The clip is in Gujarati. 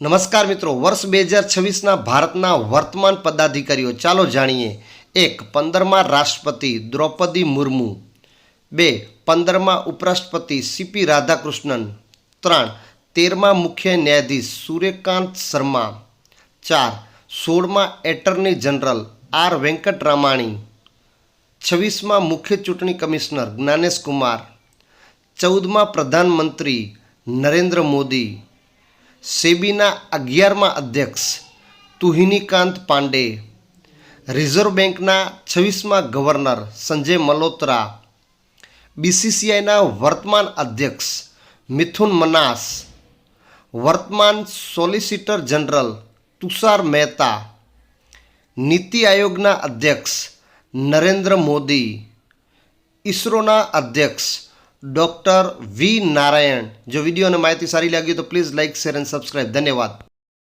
નમસ્કાર મિત્રો, વર્ષ 2026ના ભારતના વર્તમાન પદાધિકારીઓ ચાલો જાણીએ. 1. 15મા રાષ્ટ્રપતિ દ્રૌપદી મુર્મુ. 2. 15મા ઉપરાષ્ટ્રપતિ સીપી રાધાકૃષ્ણન. 3. 13મા મુખ્ય ન્યાયાધીશ સૂર્યકાંત શર્મા. 4. 16મા એટર્ની જનરલ આર વેંકટરામાણી. 26મા મુખ્ય ચૂંટણી કમિશનર જ્ઞાનેશ કુમાર. 14મા પ્રધાનમંત્રી નરેન્દ્ર મોદી. સેબીના 11મા અધ્યક્ષ તુહિનીકાંત પાંડે. રિઝર્વ બેંકના 26મા ગવર્નર સંજય મલ્હોત્રા. બીસીસીઆઈના વર્તમાન અધ્યક્ષ મિથુન મનાસ. વર્તમાન સોલિસિટર જનરલ તુષાર મહેતા. નીતિ આયોગના અધ્યક્ષ નરેન્દ્ર મોદી. ઇસરોના અધ્યક્ષ ડૉક્ટર વી નારાયણ. જો વિડીયો અને માહિતી સારી લાગી તો પ્લીઝ લાઇક, શેર અને સબસ્ક્રાઈબ. ધન્યવાદ.